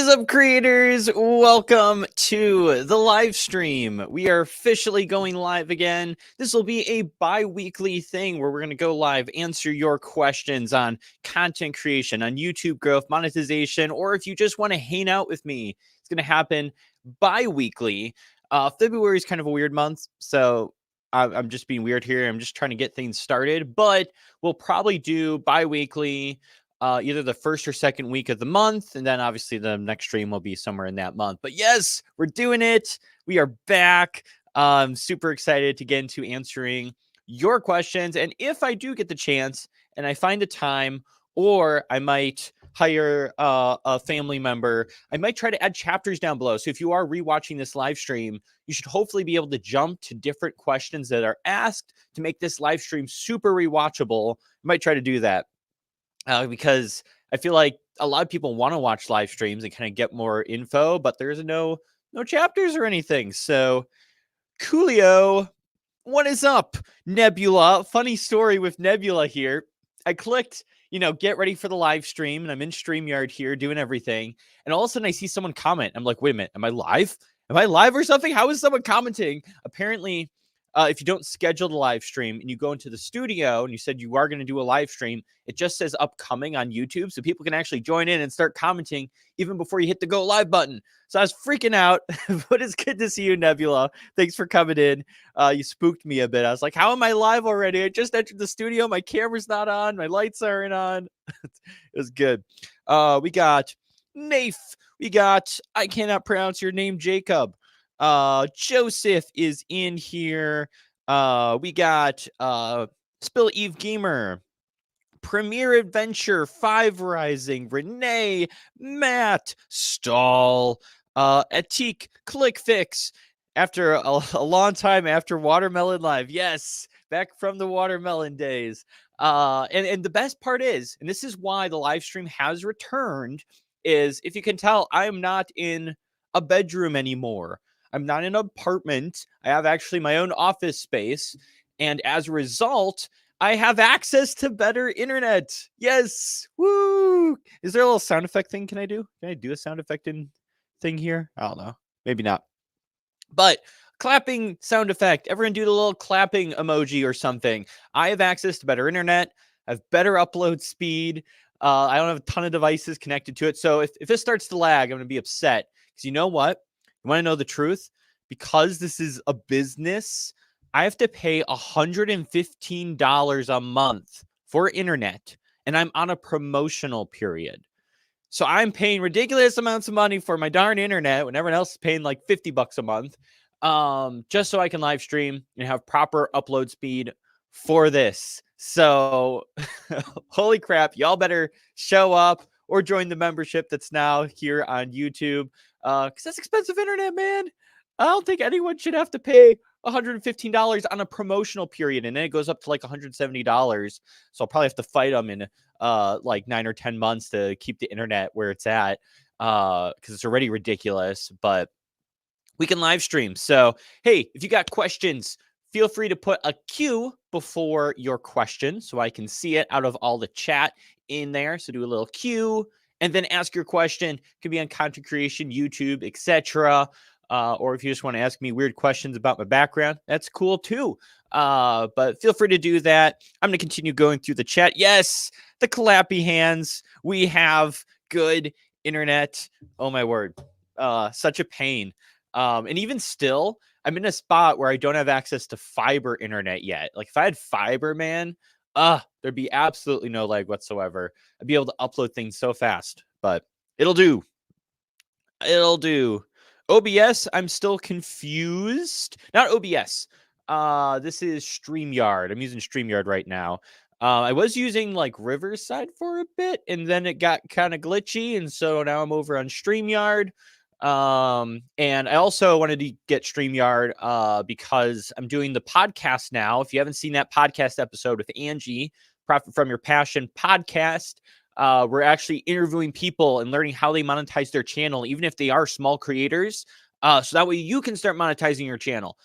What is up, creators? Welcome to the live stream. We are officially going live again. This will be a bi-weekly thing where we're going to go live, answer your questions on content creation, on YouTube growth, monetization, or if you just want to hang out with me. It's going to happen bi-weekly. February is kind of a weird month, so I'm just being weird here. I'm just trying to get things started, but we'll probably do bi-weekly. Either the first or second week of the month, and then obviously the next stream will be somewhere in that month. But yes, we're doing it. We are back. I'm super excited to get into answering your questions. And if I do get the chance and I find a time, or I might hire a family member, I might try to add chapters down below. So if you are rewatching this live stream, you should hopefully be able to jump to different questions that are asked to make this live stream super rewatchable. I might try to do that. Because I feel like a lot of people want to watch live streams and kind of get more info, but there's no chapters or anything. So, Coolio, what is up, Nebula? Funny story with Nebula here. I clicked, get ready for the live stream, and I'm in StreamYard here doing everything. And all of a sudden, I see someone comment. I'm like, wait a minute, am I live? Am I live or something? How is someone commenting? Apparently, if you don't schedule the live stream and you go into the studio and you said you are going to do a live stream, it just says upcoming on YouTube. So people can actually join in and start commenting even before you hit the go live button. So I was freaking out, but it's good to see you, Nebula. Thanks for coming in. You spooked me a bit. I was like, how am I live already? I just entered the studio. My camera's not on. My lights aren't on. It was good. We got Nafe. We got, I cannot pronounce your name, Jacob. Joseph is in here. We got Spill Eve Gamer, Premier Adventure, Five Rising, Renee, Matt, Stall, Atik, ClickFix. After a long time after Watermelon Live. Yes, back from the Watermelon days. And the best part is, and this is why the live stream has returned, is if you can tell, I am not in a bedroom anymore. I'm not in an apartment. I have actually my own office space. And as a result, I have access to better internet. Yes. Woo. Is there a little sound effect thing? Can I do a sound effect thing here? I don't know. Maybe not. But clapping sound effect. Everyone do the little clapping emoji or something. I have access to better internet. I have better upload speed. I don't have a ton of devices connected to it. So if this starts to lag, I'm going to be upset. Because you know what? You want to know the truth? Because this is a business, I have to pay $115 a month for internet, and I'm on a promotional period. So I'm paying ridiculous amounts of money for my darn internet when everyone else is paying like $50 a month, just so I can live stream and have proper upload speed for this. So holy crap, y'all better show up or join the membership that's now here on YouTube. Because that's expensive internet, man. I don't think anyone should have to pay $115 on a promotional period, and then it goes up to like $170. So I'll probably have to fight them in like 9 or 10 months to keep the internet where it's at, because it's already ridiculous. But we can live stream. So hey, if you got questions, feel free to put a Q before your question so I can see it out of all the chat in there. So do a little Q and then ask your question. It could be on content creation, YouTube, etc. Or if you just want to ask me weird questions about my background, that's cool too. But feel free to do that. I'm going to continue going through the chat. Yes, the clappy hands. We have good internet. Oh my word. Such a pain. And even still, I'm in a spot where I don't have access to fiber internet yet. Like if I had fiber, man, there'd be absolutely no lag whatsoever. I'd be able to upload things so fast, but it'll do. It'll do. OBS, I'm still confused. Not OBS. This is StreamYard. I'm using StreamYard right now. I was using like Riverside for a bit, and then it got kind of glitchy, and so now I'm over on StreamYard. And I also wanted to get StreamYard because I'm doing the podcast now. If you haven't seen that podcast episode with Angie, Profit from Your Passion podcast, we're actually interviewing people and learning how they monetize their channel, even if they are small creators. So that way you can start monetizing your channel.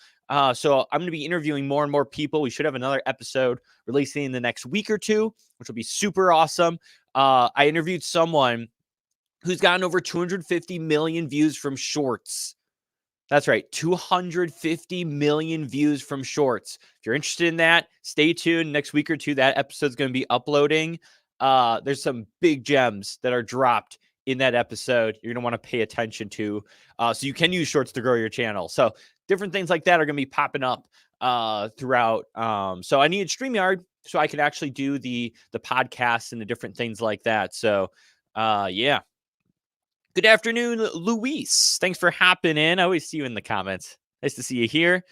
So I'm going to be interviewing more and more people. We should have another episode releasing in the next week or two, which will be super awesome. I interviewed someone who's gotten over 250 million views from shorts. That's right, 250 million views from shorts. If you're interested in that, stay tuned. Next week or two, that episode's going to be uploading. There's some big gems that are dropped in that episode you're going to want to pay attention to. So you can use shorts to grow your channel. So different things like that are going to be popping up throughout. So I needed StreamYard so I could actually do the podcasts and the different things like that. So yeah. Good afternoon, Luis. Thanks for hopping in. I always see you in the comments. Nice to see you here.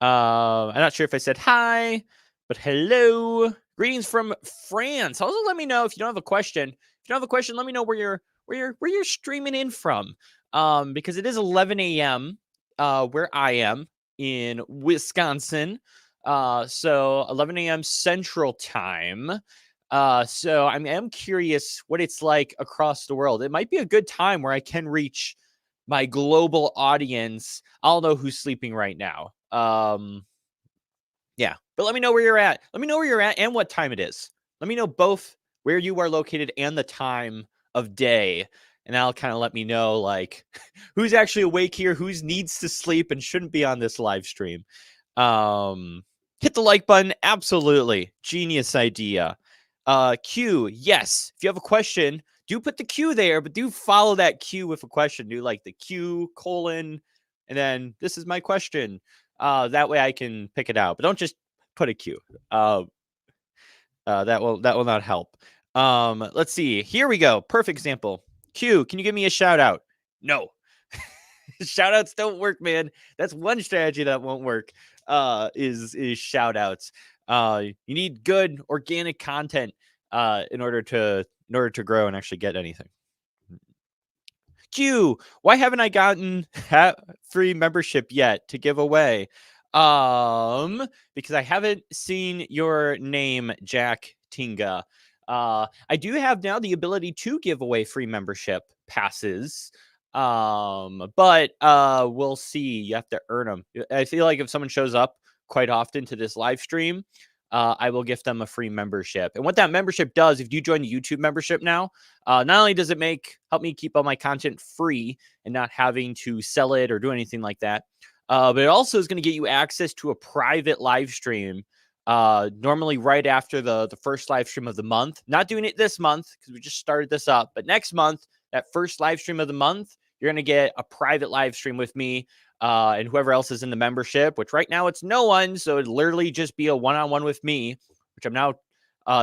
I'm not sure if I said hi, but hello. Greetings from France. Also, let me know if you don't have a question. If you don't have a question, let me know where you're streaming in from. Because it is 11 a.m. Where I am in Wisconsin. So 11 a.m. Central Time. So I am curious what it's like across the world. It might be a good time where I can reach my global audience. I'll know who's sleeping right now. Yeah, but let me know where you're at. Let me know where you're at and what time it is. Let me know both where you are located and the time of day. And that'll kind of let me know like who's actually awake here, who's needs to sleep and shouldn't be on this live stream. Hit the like button. Absolutely. Genius idea. Q, yes. If you have a question, do put the Q there, but do follow that Q with a question. Do like the Q : and then this is my question. That way I can pick it out, but don't just put a Q. That will not help. Let's see. Here we go. Perfect example. Q, can you give me a shout out? No. Shout outs don't work, man. That's one strategy that won't work. Is shout outs. You need good organic content in order to grow and actually get anything. Q, why haven't I gotten free membership yet to give away? Because I haven't seen your name, Jack Tinga. I do have now the ability to give away free membership passes. But we'll see. You have to earn them. I feel like if someone shows up quite often to this live stream, I will gift them a free membership. And what that membership does, if you join the YouTube membership now, not only does it help me keep all my content free and not having to sell it or do anything like that, but it also is going to get you access to a private live stream. Normally right after the first live stream of the month. Not doing it this month because we just started this up, but next month, that first live stream of the month, you're going to get a private live stream with me and whoever else is in the membership, which right now it's no one. So it'd literally just be a one-on-one with me, which I'm now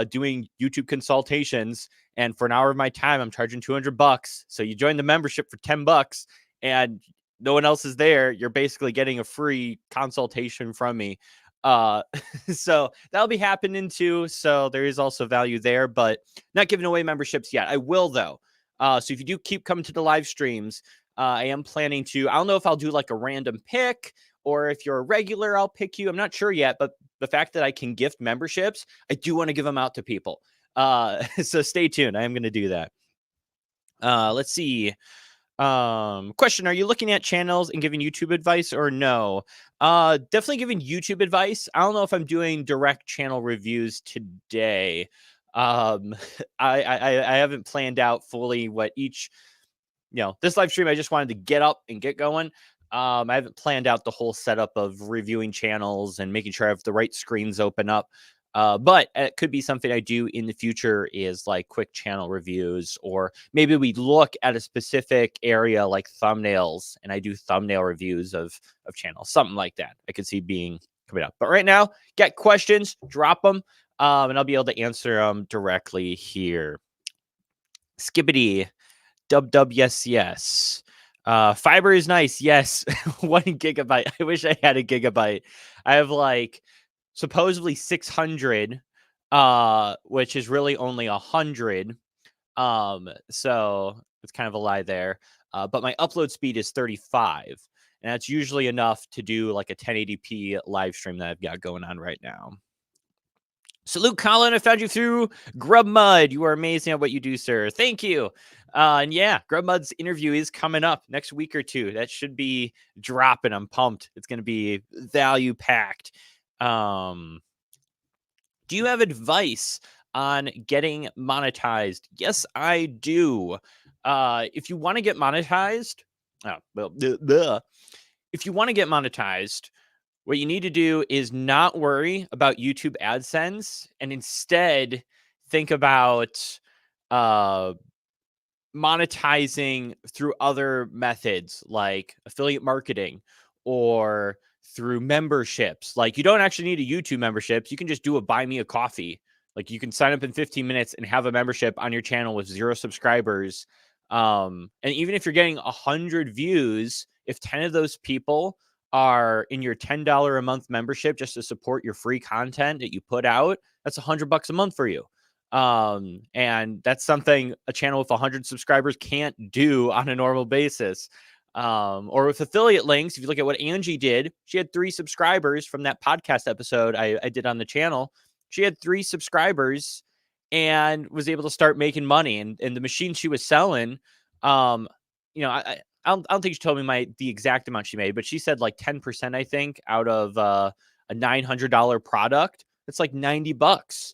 doing YouTube consultations. And for an hour of my time, I'm charging $200. So you join the membership for $10 and no one else is there. You're basically getting a free consultation from me. So that'll be happening too. So there is also value there, but not giving away memberships yet. I will though. So if you do keep coming to the live streams, I am planning to, I don't know if I'll do like a random pick or if you're a regular, I'll pick you. I'm not sure yet, but the fact that I can gift memberships, I do want to give them out to people. So stay tuned. I am going to do that. Let's see. Question, are you looking at channels and giving YouTube advice or no? Definitely giving YouTube advice. I don't know if I'm doing direct channel reviews today. I haven't planned out fully what each, this live stream, I just wanted to get up and get going. I haven't planned out the whole setup of reviewing channels and making sure I have the right screens open up. But it could be something I do in the future is like quick channel reviews, or maybe we look at a specific area like thumbnails and I do thumbnail reviews of channels, something like that. I could see being coming up. But right now, get questions, drop them, and I'll be able to answer them directly here. Skibbity, dub, yes. Fiber is nice. Yes. 1 gigabyte. I wish I had a gigabyte. I have like supposedly 600, which is really only 100. So it's kind of a lie there. But my upload speed is 35. And that's usually enough to do like a 1080p live stream that I've got going on right now. Salute, Colin. I found you through GrubMud. You are amazing at what you do, sir. Thank you. And yeah, GrubMud's interview is coming up next week or two. That should be dropping. I'm pumped. It's going to be value packed. Do you have advice on getting monetized? Yes, I do. if you want to get monetized, if you want to get monetized, what you need to do is not worry about YouTube AdSense and instead think about monetizing through other methods like affiliate marketing or through memberships. Like, you don't actually need a YouTube membership. You can just do a buy me a coffee. Like, you can sign up in 15 minutes and have a membership on your channel with 0 subscribers. And even if you're getting 100 views, if 10 of those people are in your $10 a month membership just to support your free content that you put out, that's $100 a month for you. And that's something a channel with 100 subscribers can't do on a normal basis. Or with affiliate links, if you look at what Angie did, she had 3 subscribers from that podcast episode I did on the channel. She had 3 subscribers and was able to start making money. And the machine she was selling, I don't think she told me the exact amount she made, but she said like 10%, I think, out of a $900 product. It's like $90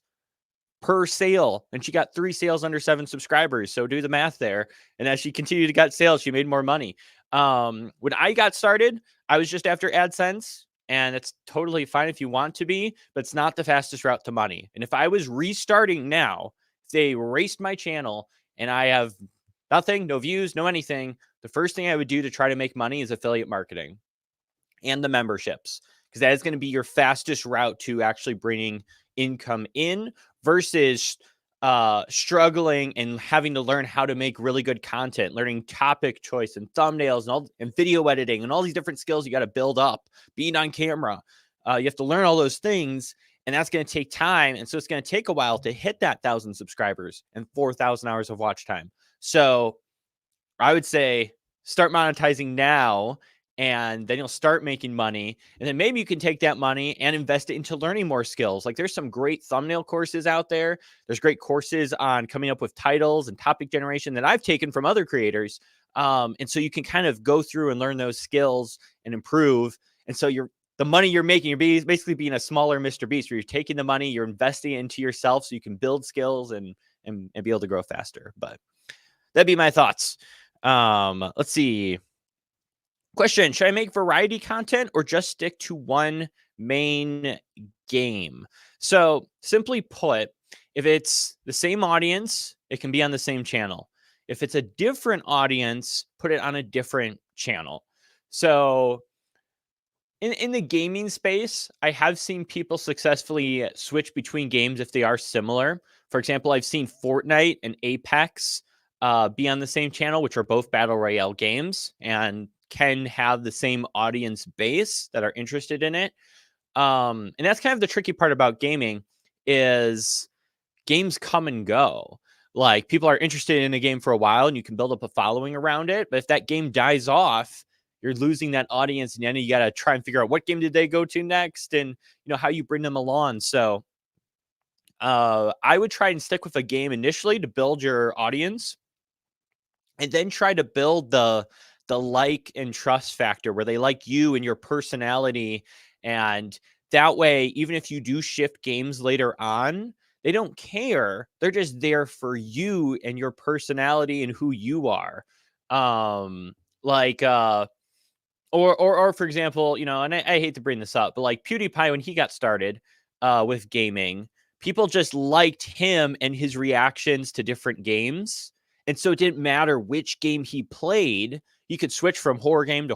per sale, and she got 3 sales under 7 subscribers. So do the math there. And as she continued to get sales, she made more money. When I got started, I was just after AdSense, and it's totally fine if you want to be, but it's not the fastest route to money. And if I was restarting now, if they erased my channel and I have nothing, no views, no anything, the first thing I would do to try to make money is affiliate marketing and the memberships, because that is going to be your fastest route to actually bringing income in versus struggling and having to learn how to make really good content, learning topic choice and thumbnails and video editing and all these different skills you got to build up, being on camera. You have to learn all those things, and that's going to take time. And so it's going to take a while to hit that 1,000 subscribers and 4,000 hours of watch time. So I would say start monetizing now, and then you'll start making money. And then maybe you can take that money and invest it into learning more skills. Like, there's some great thumbnail courses out there. There's great courses on coming up with titles and topic generation that I've taken from other creators. And so you can kind of go through and learn those skills and improve. And so the money you're making, you're basically being a smaller Mr. Beast, where you're taking the money, you're investing it into yourself so you can build skills and be able to grow faster. But that'd be my thoughts. Let's see. Question: should I make variety content or just stick to one main game? So simply put, if it's the same audience, it can be on the same channel. If it's a different audience, put it on a different channel. So in the gaming space, I have seen people successfully switch between games if they are similar. For example, I've seen Fortnite and Apex be on the same channel, which are both battle royale games and can have the same audience base that are interested in it. And that's kind of the tricky part about gaming, is games come and go. Like, people are interested in a game for a while and you can build up a following around it. But if that game dies off, you're losing that audience, and then you got to try and figure out what game did they go to next, and how you bring them along. So I would try and stick with a game initially to build your audience, and then try to build the like and trust factor where they like you and your personality. And that way, even if you do shift games later on, they don't care. They're just there for you and your personality and who you are. Or for example, and I hate to bring this up, but like PewDiePie, when he got started with gaming, people just liked him and his reactions to different games. And so it didn't matter which game he played. You could switch from horror game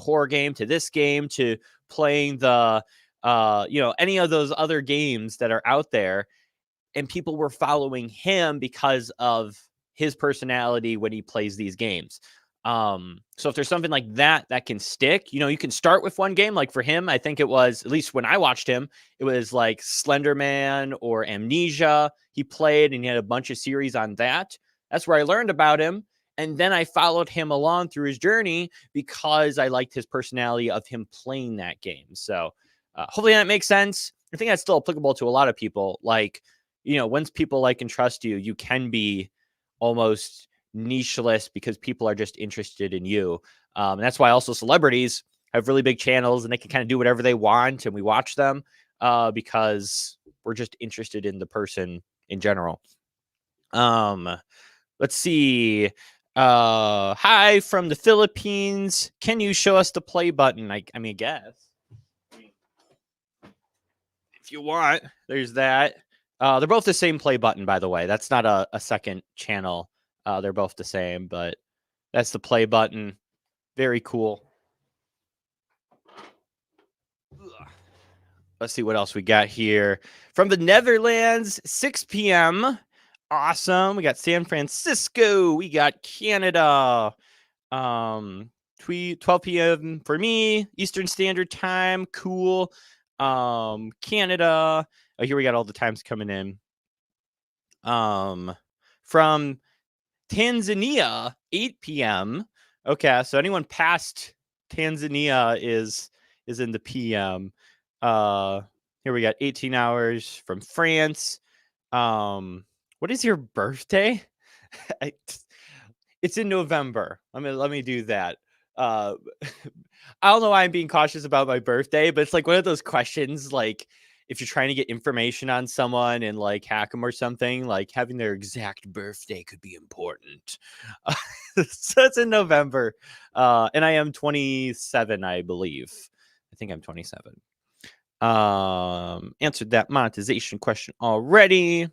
to this game to playing the, any of those other games that are out there. And people were following him because of his personality when he plays these games. So if there's something like that can stick, you can start with one game. Like for him, I think it was, at least when I watched him, it was like Slenderman or Amnesia he played, and he had a bunch of series on that. That's where I learned about him. And then I followed him along through his journey because I liked his personality of him playing that game. So hopefully that makes sense. I think that's still applicable to a lot of people. Like, once people like and trust you, you can be almost nicheless because people are just interested in you. And that's why also celebrities have really big channels and they can kind of do whatever they want, and we watch them because we're just interested in the person in general. Let's see. Hi from the Philippines. Can you show us the play button? I mean, I guess if you want. There's that. They're both the same play button, by the way. That's not a second channel. They're both the same, but that's the play button. Very cool. Let's see what else we got here. From the Netherlands, 6 p.m. Awesome. We got San Francisco. We got Canada. 12 p.m. for me, Eastern Standard Time. Cool. Canada. Oh, here we got all the times coming in. From Tanzania, 8 p.m. Okay, so anyone past Tanzania is in the PM. Here we got 18 hours from France. What is your birthday? It's in November. Let me do that. I don't know why I'm being cautious about my birthday, but it's like one of those questions, like if you're trying to get information on someone and like hack them or something, like having their exact birthday could be important. So it's in November, and I am 27, I believe. I think I'm 27. Answered that monetization question already.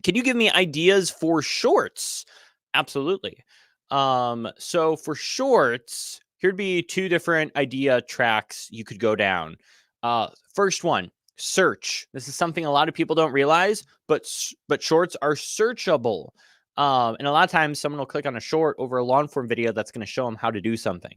Can you give me ideas for shorts? Absolutely. So for shorts, here'd be two different idea tracks you could go down. First one, search. This is something a lot of people don't realize, but shorts are searchable. And a lot of times someone will click on a short over a long form video that's going to show them how to do something.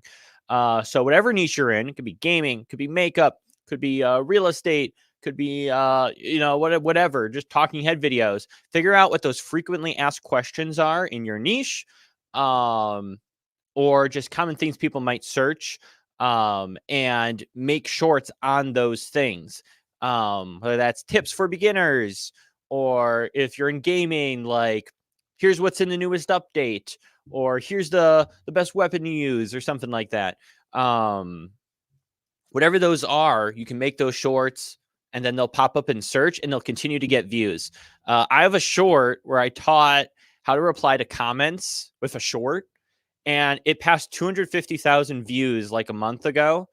So whatever niche you're in, it could be gaming, could be makeup, could be real estate, could be whatever, just talking head videos. Figure out what those frequently asked questions are in your niche, or just common things people might search, and make shorts on those things, whether that's tips for beginners, or if you're in gaming, like here's what's in the newest update, or here's the best weapon to use, or something like that. Whatever those are, you can make those shorts, and then they'll pop up in search and they'll continue to get views. I have a short where I taught how to reply to comments with a short, and it passed 250,000 views like a month ago.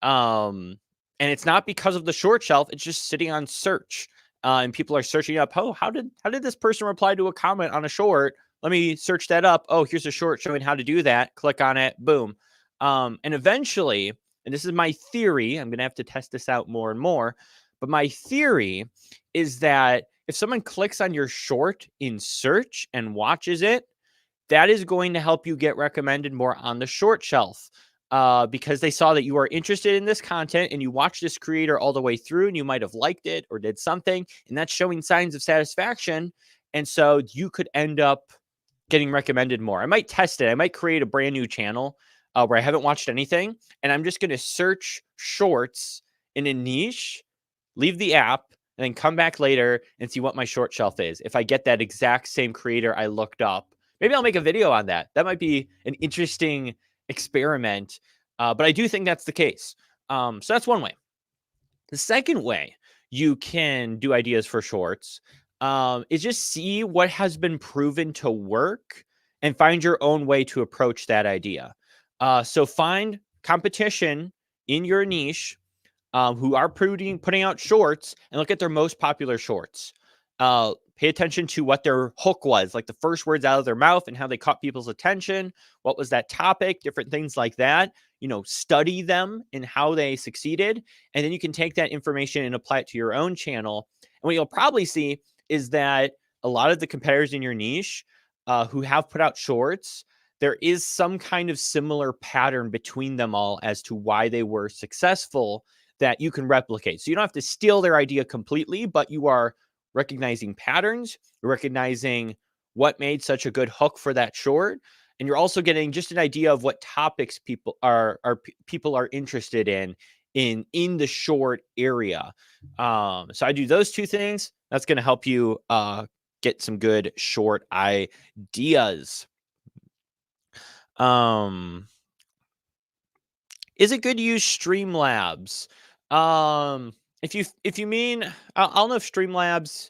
And it's not because of the short shelf; it's just sitting on search, and people are searching up. Oh, how did this person reply to a comment on a short? Let me search that up. Oh, here's a short showing how to do that. Click on it. Boom. And eventually, and this is my theory, I'm going to have to test this out more and more, but my theory is that if someone clicks on your short in search and watches it, that is going to help you get recommended more on the short shelf, because they saw that you are interested in this content and you watched this creator all the way through and you might have liked it or did something, and that's showing signs of satisfaction. And so you could end up getting recommended more. I might test it. I might create a brand new channel where I haven't watched anything, and I'm just going to search shorts in a niche, leave the app, and then come back later and see what my short shelf is. If I get that exact same creator I looked up, maybe I'll make a video on that. That might be an interesting experiment, but I do think that's the case. So that's one way. The second way you can do ideas for shorts is just see what has been proven to work and find your own way to approach that idea. So find competition in your niche who are putting out shorts, and look at their most popular shorts. Pay attention to what their hook was, like the first words out of their mouth and how they caught people's attention. What was that topic? Different things like that. Study them and how they succeeded. And then you can take that information and apply it to your own channel. And what you'll probably see is that a lot of the competitors in your niche who have put out shorts, there is some kind of similar pattern between them all as to why they were successful that you can replicate. So you don't have to steal their idea completely, but you are recognizing patterns, you're recognizing what made such a good hook for that short, and you're also getting just an idea of what topics people are interested in the short area. So I do those two things. That's going to help you get some good short ideas. Is it good to use Streamlabs? If you mean, I don't know if Streamlabs,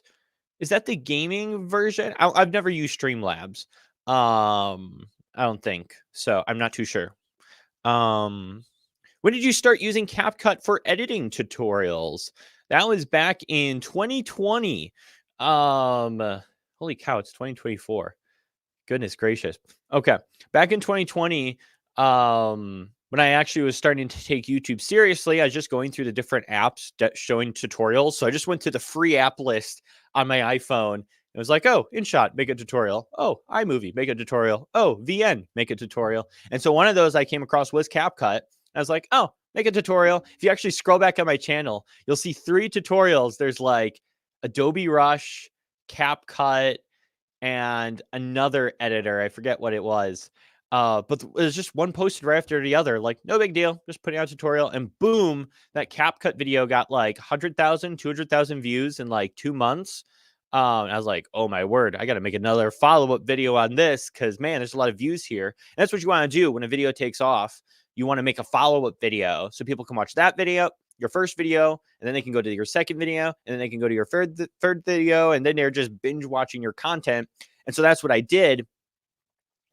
is that the gaming version? I've never used Streamlabs. I don't think so. I'm not too sure. When did you start using CapCut for editing tutorials? That was back in 2020. Holy cow, it's 2024. Goodness gracious. Okay. Back in 2020, when I actually was starting to take YouTube seriously, I was just going through the different apps showing tutorials. So I just went to the free app list on my iPhone. It was like, oh, InShot, make a tutorial. Oh, iMovie, make a tutorial. Oh, VN, make a tutorial. And so one of those I came across was CapCut. I was like, oh, make a tutorial. If you actually scroll back on my channel, you'll see 3 tutorials. There's like Adobe Rush, CapCut, and another editor. I forget what it was. But it was just one posted right after the other. Like, no big deal. Just putting out a tutorial. And boom, that CapCut video got like 100,000, 200,000 views in like 2 months. I was like, oh my word, I got to make another follow-up video on this because, man, there's a lot of views here. And that's what you want to do when a video takes off. You want to make a follow-up video so people can watch that video, your first video, and then they can go to your second video, and then they can go to your third video, and then they're just binge watching your content. And so that's what I did.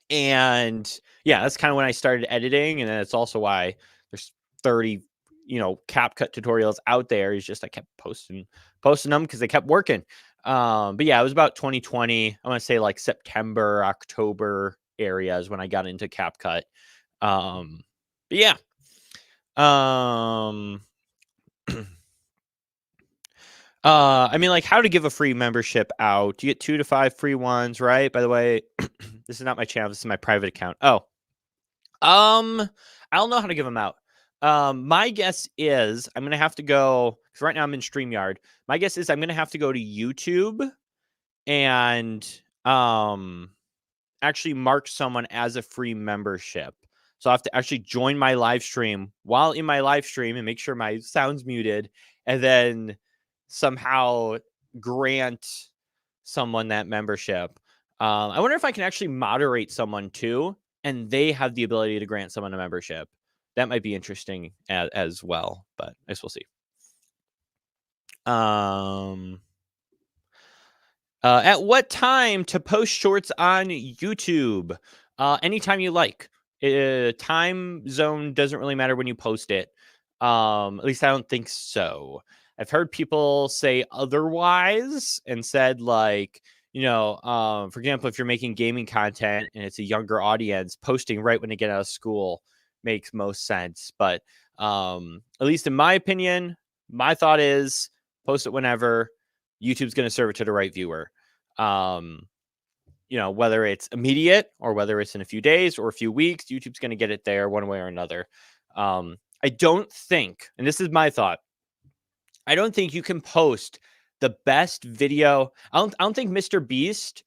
And yeah, that's kind of when I started editing. And then it's also why there's 30, CapCut tutorials out there. Is just I kept posting them because they kept working. But yeah, it was about 2020. I want to say like September, October areas when I got into CapCut. But yeah. I mean, like how to give a free membership out. You get 2 to 5 free ones, right? By the way, this is not my channel. This is my private account. Oh, I don't know how to give them out. My guess is I'm going to have to go, because right now I'm in StreamYard. My guess is I'm going to have to go to YouTube and actually mark someone as a free membership. So I have to actually join my live stream while in my live stream and make sure my sound's muted, and then somehow grant someone that membership. I wonder if I can actually moderate someone too, and they have the ability to grant someone a membership. That might be interesting as well, but I guess we'll see. At what time to post shorts on YouTube? Anytime you like. Time zone doesn't really matter when you post it. At least I don't think so. I've heard people say otherwise and said like, for example, if you're making gaming content and it's a younger audience, posting right when they get out of school makes most sense. But at least in my opinion, my thought is post it whenever. YouTube's going to serve it to the right viewer. Whether it's immediate or whether it's in a few days or a few weeks, YouTube's going to get it there one way or another. I don't think, and this is my thought, I don't think you can post the best video. I don't think Mr. Beast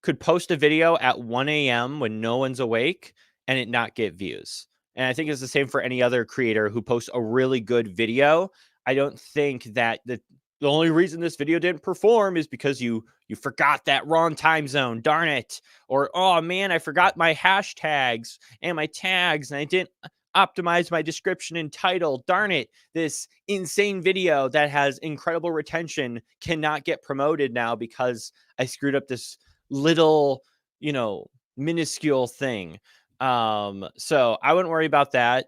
could post a video at 1 a.m. when no one's awake and it not get views. And I think it's the same for any other creator who posts a really good video. I don't think that the only reason this video didn't perform is because you forgot that wrong time zone. Darn it. Or, oh man, I forgot my hashtags and my tags and I didn't optimize my description and title. Darn it. This insane video that has incredible retention cannot get promoted now because I screwed up this little, minuscule thing. So I wouldn't worry about that.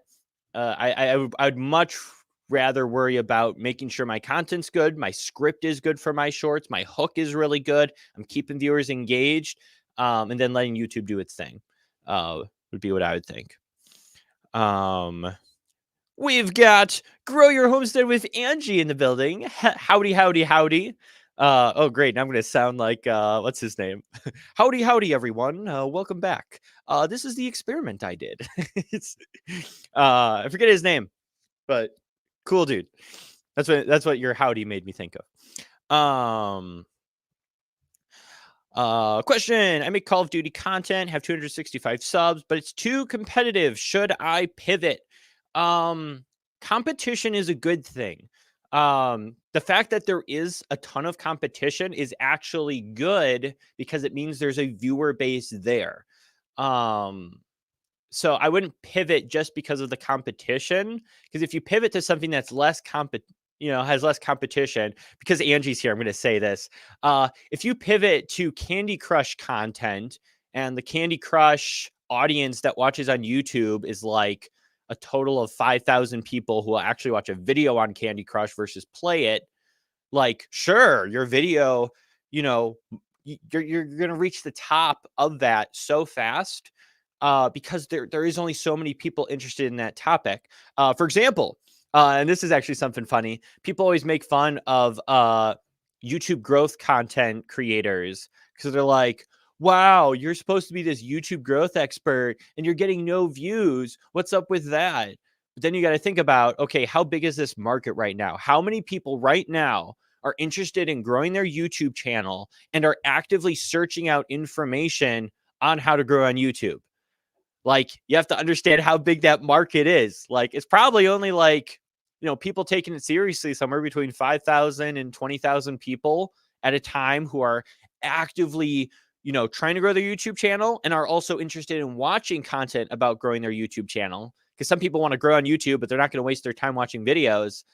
I'd much rather worry about making sure my content's good, my script is good for my shorts, my hook is really good, I'm keeping viewers engaged, and then letting YouTube do its thing. Would be what I would think. We've got Grow Your Homestead with Angie in the building. Howdy, howdy, howdy. Oh, great. Now I'm going to sound like, what's his name? Howdy, howdy, everyone. Welcome back. This is the experiment I did. I forget his name, but cool dude. That's what your howdy made me think of. Question. I make Call of Duty content, have 265 subs, but it's too competitive. Should I pivot? Competition is a good thing. The fact that there is a ton of competition is actually good because it means there's a viewer base there. So I wouldn't pivot just because of the competition, because if you pivot to something that's less has less competition, because Angie's here, I'm going to say this. If you pivot to Candy Crush content and the Candy Crush audience that watches on YouTube is like a total of 5,000 people who will actually watch a video on Candy Crush versus play it, like, sure, your video, you know, you're going to reach the top of that so fast, because there is only so many people interested in that topic. For example, and this is actually something funny. People always make fun of YouTube growth content creators because they're like, wow, you're supposed to be this YouTube growth expert and you're getting no views. What's up with that? But then you got to think about, okay, how big is this market right now? How many people right now are interested in growing their YouTube channel and are actively searching out information on how to grow on YouTube? Like, you have to understand how big that market is. Like, it's probably only like, people taking it seriously, somewhere between 5,000 and 20,000 people at a time who are actively, trying to grow their YouTube channel and are also interested in watching content about growing their YouTube channel. Because some people want to grow on YouTube, but they're not going to waste their time watching videos.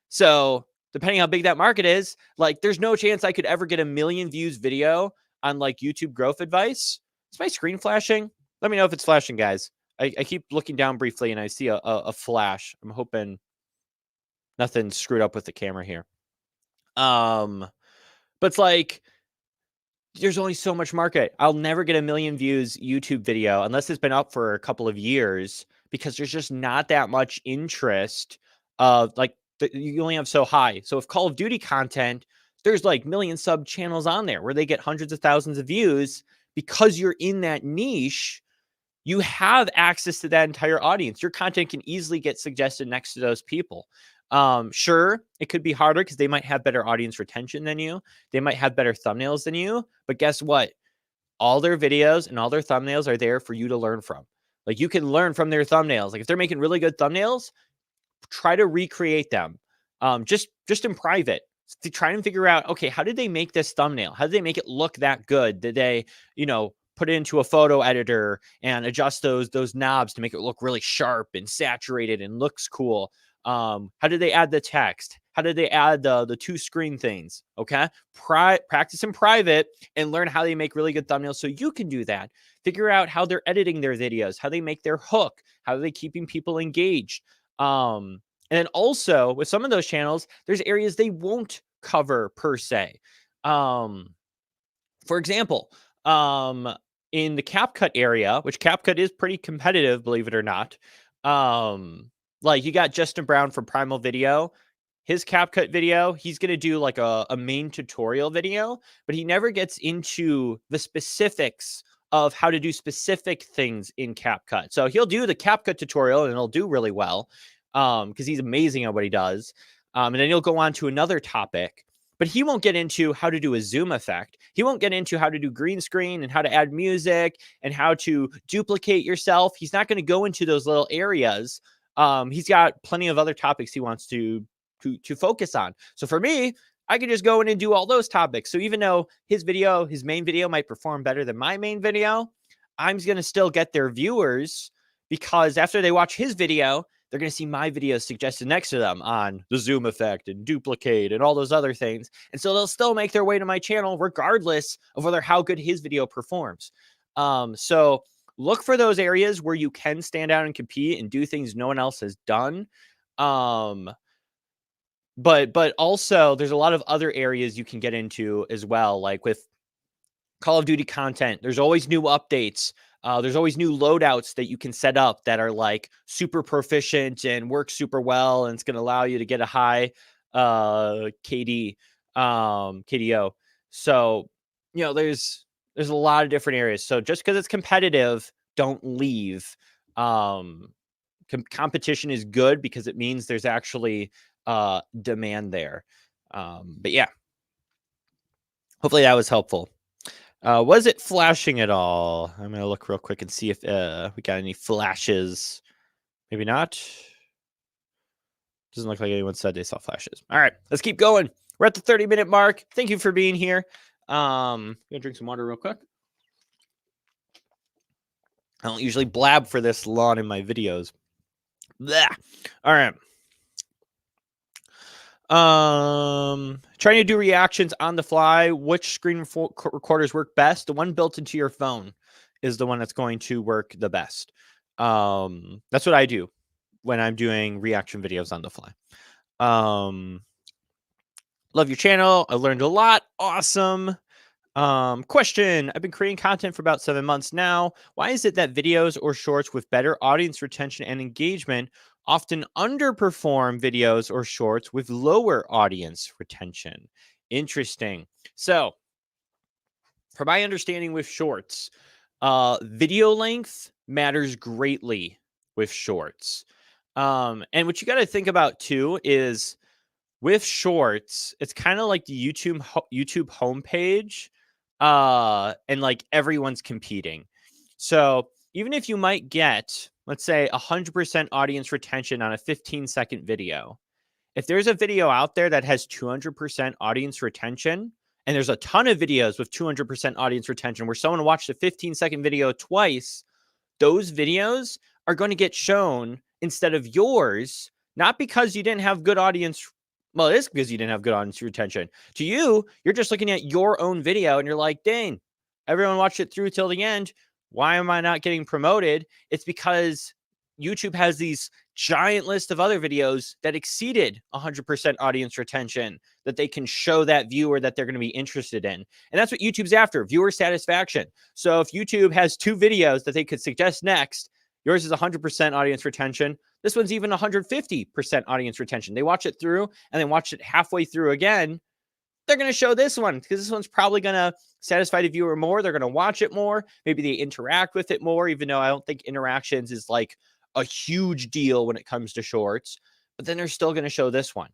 So, depending how big that market is, like, there's no chance I could ever get a million views video on like YouTube growth advice. Is my screen flashing? Let me know if it's flashing, guys. I keep looking down briefly and I see a flash. I'm hoping nothing screwed up with the camera here. But it's like, there's only so much market. I'll never get a million views YouTube video unless it's been up for a couple of years, because there's just not that much interest. Like, you only have so high. So if Call of Duty content, there's like million sub channels on there where they get hundreds of thousands of views. Because you're in that niche, you have access to that entire audience. Your content can easily get suggested next to those people. Sure, it could be harder because they might have better audience retention than you. They might have better thumbnails than you. But guess what? All their videos and all their thumbnails are there for you to learn from. Like, you can learn from their thumbnails. Like, if they're making really good thumbnails, try to recreate them. Just in private, to try and figure out, okay, how did they make this thumbnail? How did they make it look that good? Did they, put it into a photo editor and adjust those knobs to make it look really sharp and saturated and looks cool? How did they add the text? How did they add the two screen things? Okay. Practice in private and learn how they make really good thumbnails so you can do that. Figure out how they're editing their videos, how they make their hook, how are they keeping people engaged. And then also with some of those channels, there's areas they won't cover per se. For example, in the CapCut area, which CapCut is pretty competitive, believe it or not. Like, you got Justin Brown from Primal Video. His CapCut video, he's going to do like a main tutorial video, but he never gets into the specifics of how to do specific things in CapCut. So he'll do the CapCut tutorial and it'll do really well, because he's amazing at what he does. And then he'll go on to another topic, but he won't get into how to do a zoom effect. He won't get into how to do green screen and how to add music and how to duplicate yourself. He's not going to go into those little areas. He's got plenty of other topics he wants to focus on. So for me, I could just go in and do all those topics. So even though his main video might perform better than my main video, I'm going to still get their viewers, because after they watch his video, they're going to see my videos suggested next to them on the zoom effect and duplicate and all those other things. And so they'll still make their way to my channel regardless of how good his video performs. So look for those areas where you can stand out and compete and do things no one else has done. But also there's a lot of other areas you can get into as well. Like with Call of Duty content, there's always new updates. There's always new loadouts that you can set up that are like super proficient and work super well, and it's going to allow you to get a high KDO. So, there's a lot of different areas. So just because it's competitive, don't leave. Competition is good because it means there's actually demand there. But yeah, hopefully that was helpful. Was it flashing at all? I'm going to look real quick and see if we got any flashes. Maybe not. Doesn't look like anyone said they saw flashes. All right, let's keep going. We're at the 30-minute mark. Thank you for being here. I'm going to drink some water real quick. I don't usually blab for this long in my videos. Blah. All right. Trying to do reactions on the fly. Which screen recorders work best? The one built into your phone is the one that's going to work the best. That's what I do when I'm doing reaction videos on the fly. Love your channel. I learned a lot. Awesome. Question. I've been creating content for about 7 months now. Why is it that videos or shorts with better audience retention and engagement often underperform videos or shorts with lower audience retention? Interesting. So, from my understanding with shorts, video length matters greatly with shorts. And what you got to think about too is with shorts, it's kind of like the YouTube homepage, and like everyone's competing. So even if you might get, let's say, 100% audience retention on a 15-second video, if there's a video out there that has 200% audience retention, and there's a ton of videos with 200% audience retention where someone watched a 15-second video twice, those videos are going to get shown instead of yours, not because you didn't have good audience. Well, it is because you didn't have good audience retention. To you, you're just looking at your own video and you're like, dang, everyone watched it through till the end. Why am I not getting promoted? It's because YouTube has these giant list of other videos that exceeded 100% audience retention that they can show that viewer that they're going to be interested in. And that's what YouTube's after, viewer satisfaction. So if YouTube has 2 videos that they could suggest next, yours is 100% audience retention. This one's even 150% audience retention. They watch it through and then watch it halfway through again. They're going to show this one because this one's probably going to satisfy the viewer more. They're going to watch it more. Maybe they interact with it more, even though I don't think interactions is like a huge deal when it comes to shorts, but then they're still going to show this one.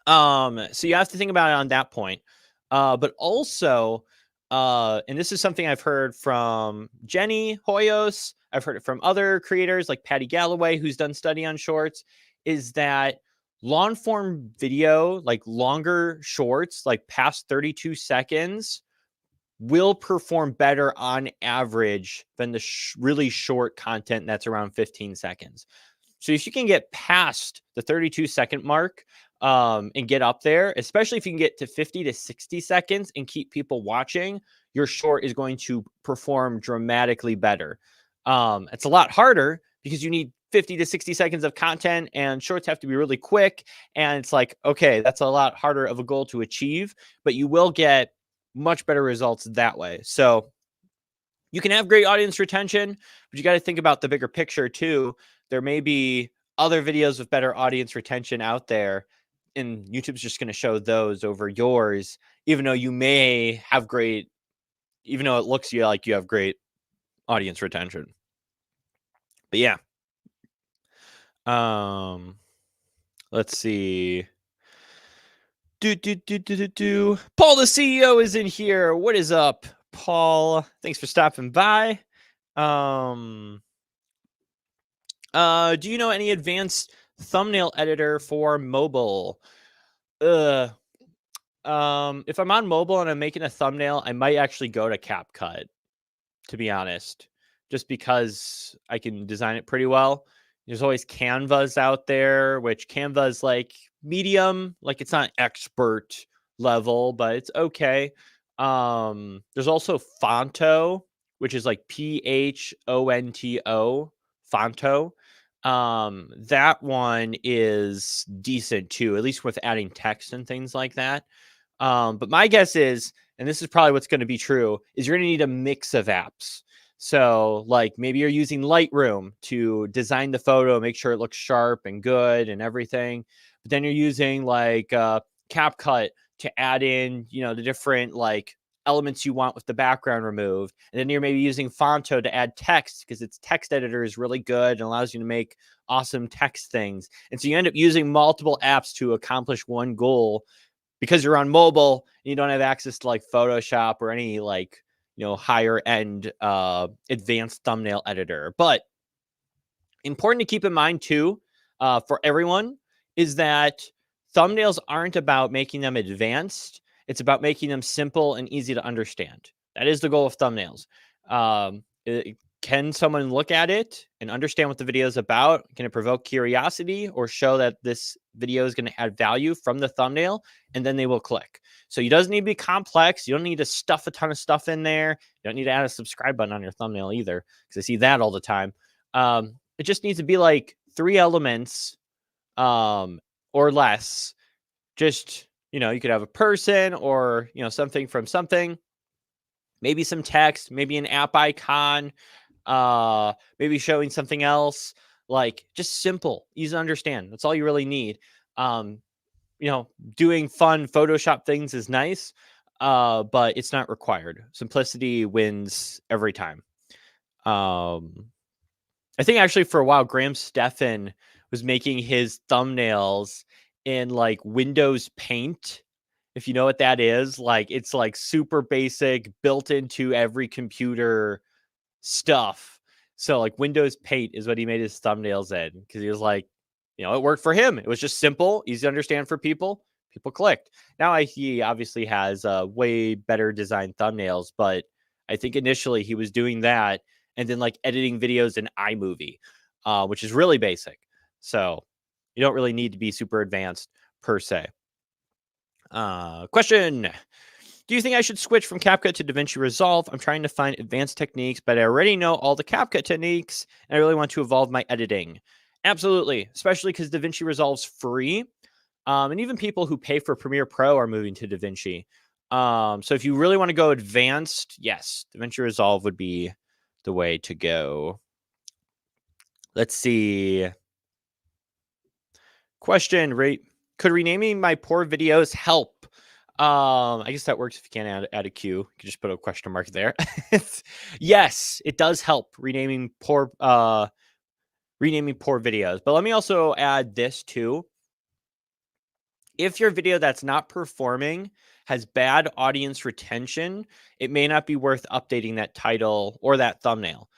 So you have to think about it on that point. But also, and this is something I've heard from Jenny Hoyos, I've heard it from other creators like Patty Galloway, who's done study on shorts, is that long form video, like longer shorts, like past 32 seconds, will perform better on average than the really short content that's around 15 seconds. So if you can get past the 32-second mark and get up there, especially if you can get to 50 to 60 seconds and keep people watching, your short is going to perform dramatically better. It's a lot harder because you need 50 to 60 seconds of content and shorts have to be really quick. And it's like, okay, that's a lot harder of a goal to achieve, but you will get much better results that way. So you can have great audience retention, but you got to think about the bigger picture too. There may be other videos with better audience retention out there, and YouTube's just going to show those over yours, even though you may have great, even though it looks like you have great audience retention. But yeah. Let's see. Paul, the CEO, is in here. What is up, Paul? Thanks for stopping by. Do you know any advanced thumbnail editor for mobile? If I'm on mobile and I'm making a thumbnail, I might actually go to CapCut, to be honest, just because I can design it pretty well. There's always Canvas out there, which Canva is like medium, like it's not expert level, but it's okay. There's also Fonto, which is like Phonto, Fonto. That one is decent too, at least with adding text and things like that. But my guess is, and this is probably what's going to be true, is you're going to need a mix of apps. So like maybe you're using Lightroom to design the photo, make sure it looks sharp and good and everything. But then you're using like CapCut to add in, the different like elements you want with the background removed. And then you're maybe using Fonto to add text because its text editor is really good and allows you to make awesome text things. And so you end up using multiple apps to accomplish one goal because you're on mobile and you don't have access to like Photoshop or any like, higher end advanced thumbnail editor. But important to keep in mind too, for everyone, is that thumbnails aren't about making them advanced. It's about making them simple and easy to understand. That is the goal of thumbnails. can someone look at it and understand what the video is about? Can it provoke curiosity or show that this video is going to add value from the thumbnail? And then they will click. So it doesn't need to be complex. You don't need to stuff a ton of stuff in there. You don't need to add a subscribe button on your thumbnail either, because I see that all the time. It just needs to be like 3 elements or less. Just, you could have a person or, something from something, maybe some text, maybe an app icon, maybe showing something else, like just simple, easy to understand. That's all you really need. Doing fun Photoshop things is nice, but it's not required. Simplicity wins every time. I think actually for a while, Graham Stephan was making his thumbnails in like Windows Paint. If you know what that is, like it's like super basic, built into every computer stuff. So like Windows Paint is what he made his thumbnails in, because he was like, it worked for him. It was just simple, easy to understand for people. People clicked. Now he obviously has way better designed thumbnails, but I think initially he was doing that and then like editing videos in iMovie, which is really basic. So you don't really need to be super advanced per se. Question. Do you think I should switch from CapCut to DaVinci Resolve? I'm trying to find advanced techniques, but I already know all the CapCut techniques, and I really want to evolve my editing. Absolutely, especially because DaVinci Resolve's free. And even people who pay for Premiere Pro are moving to DaVinci. So if you really want to go advanced, yes, DaVinci Resolve would be the way to go. Let's see. Question, could renaming my poor videos help? I guess that works if you can't add a Q. You can just put a question mark there. Yes, it does help renaming poor videos. But let me also add this too. If your video that's not performing has bad audience retention, it may not be worth updating that title or that thumbnail.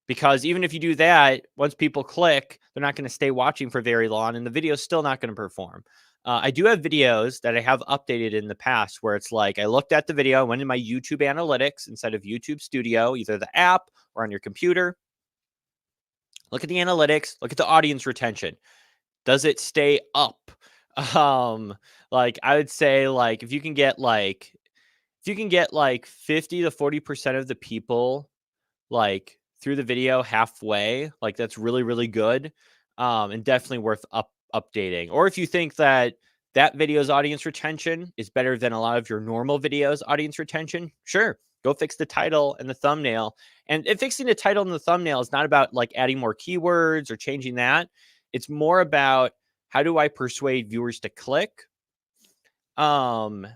Because even if you do that, once people click, they're not going to stay watching for very long, and the video is still not going to perform. I do have videos that I have updated in the past where it's like I looked at the video, went in my YouTube analytics instead of YouTube Studio, either the app or on your computer. Look at the analytics, look at the audience retention. Does it stay up? Like I would say, like if you can get like 50 to 40% of the people like through the video halfway, like that's really, really good. And definitely worth updating. Or if you think that video's audience retention is better than a lot of your normal videos audience retention, sure, go fix the title and the thumbnail. And fixing the title and the thumbnail is not about like adding more keywords or changing that. It's more about how do I persuade viewers to click, and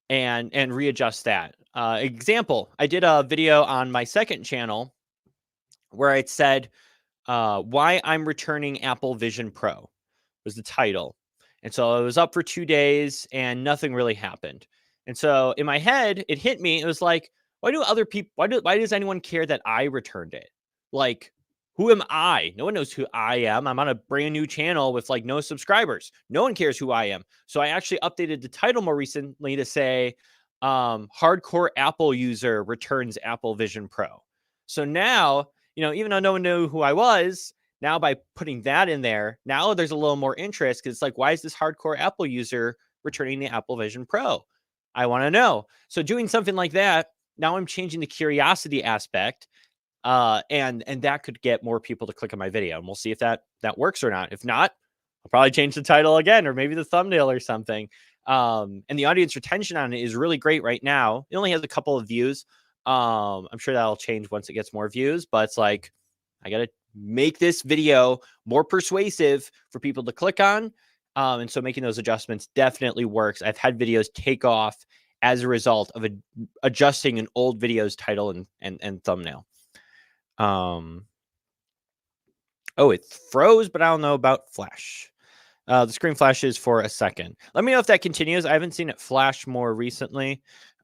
readjust that. Example, I did a video on my second channel where I said why I'm returning Apple Vision Pro was the title. And so it was up for 2 days and nothing really happened. And so in my head, it hit me. It was like, why do other people, why does anyone care that I returned it? Like, who am I? No one knows who I am. I'm on a brand new channel with like no subscribers. No one cares who I am. So I actually updated the title more recently to say, hardcore Apple user returns Apple Vision Pro. So now, even though no one knew who I was, now by putting that in there, now there's a little more interest, because it's like, why is this hardcore Apple user returning the Apple Vision Pro? I want to know. So doing something like that, now I'm changing the curiosity aspect, and that could get more people to click on my video, and we'll see if that works or not. If not, I'll probably change the title again, or maybe the thumbnail or something. And the audience retention on it is really great right now. It only has a couple of views. I'm sure that'll change once it gets more views, but it's like, I got to make this video more persuasive for people to click on. And so making those adjustments definitely works. I've had videos take off as a result of adjusting an old video's title and thumbnail. Oh, it froze, but I don't know about flash. The screen flashes for a second. Let me know if that continues. I haven't seen it flash more recently.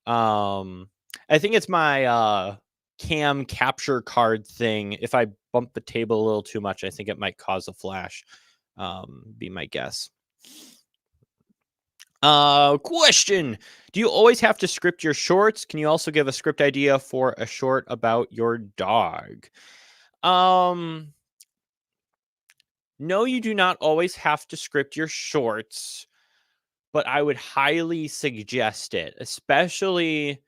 I think it's my cam capture card thing. If I bump the table a little too much, I think it might cause a flash. Be my guess. Question. Do you always have to script your shorts? Can you also give a script idea for a short about your dog? Um, no, you do not always have to script your shorts, but I would highly suggest it, especially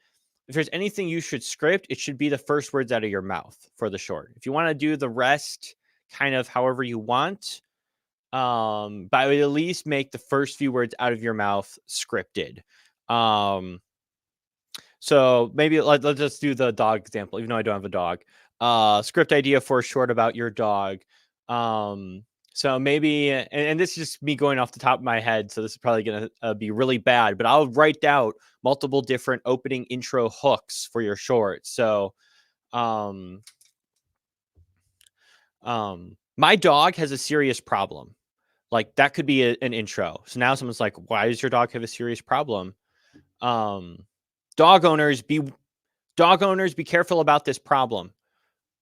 if there's anything you should script, it should be the first words out of your mouth for the short. If you want to do the rest kind of however you want, but I would at least make the first few words out of your mouth scripted. So maybe let's just do the dog example, even though I don't have a dog. Script idea for a short about your dog. So maybe, and this is just me going off the top of my head, so this is probably going to be really bad, but I'll write out multiple different opening intro hooks for your short. So, my dog has a serious problem. Like that could be an intro. So now someone's like, why does your dog have a serious problem? Dog owners be careful about this problem.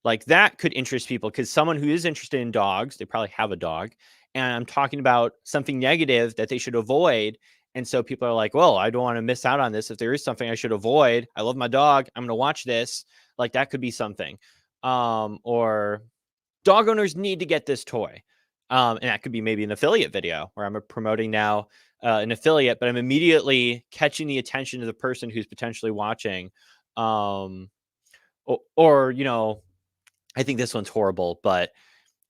Like that could interest people because someone who is interested in dogs, they probably have a dog, and I'm talking about something negative that they should avoid. And so people are like, well, I don't want to miss out on this. If there is something I should avoid, I love my dog, I'm going to watch this. Like that could be something. Or dog owners need to get this toy. And that could be maybe an affiliate video where I'm promoting now an affiliate, but I'm immediately catching the attention of the person who's potentially watching. Or, you know, I think this one's horrible, but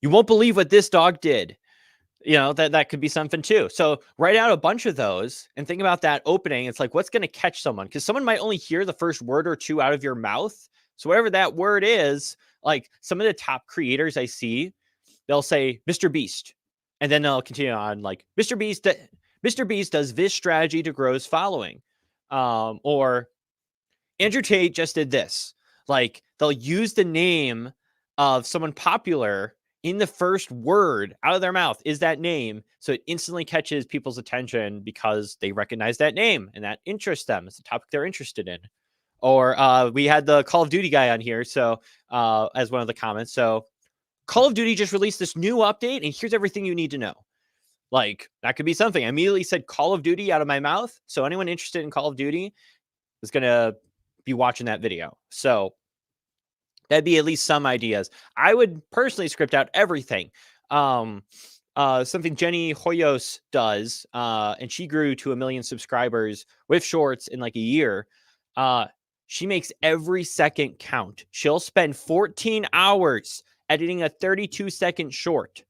you won't believe what this dog did. You know, that could be something too. So write out a bunch of those and think about that opening. It's like, what's going to catch someone? Because someone might only hear the first word or two out of your mouth. So whatever that word is, like some of the top creators I see, they'll say Mr. Beast. And then they'll continue on like Mr. Beast does this strategy to grow his following. Or Andrew Tate just did this. Like they'll use the name of someone popular in the first word out of their mouth is that name. So it instantly catches people's attention because they recognize that name and that interests them. It's a topic they're interested in. Or we had the Call of Duty guy on here. So as one of the comments. So Call of Duty just released this new update and here's everything you need to know. Like that could be something. I immediately said Call of Duty out of my mouth. So anyone interested in Call of Duty is going to be watching that video. So that'd be at least some ideas. I would personally script out everything. Something Jenny Hoyos does, and she grew to 1 million subscribers with shorts in like a year. She makes every second count. She'll spend 14 hours editing a 32-second short.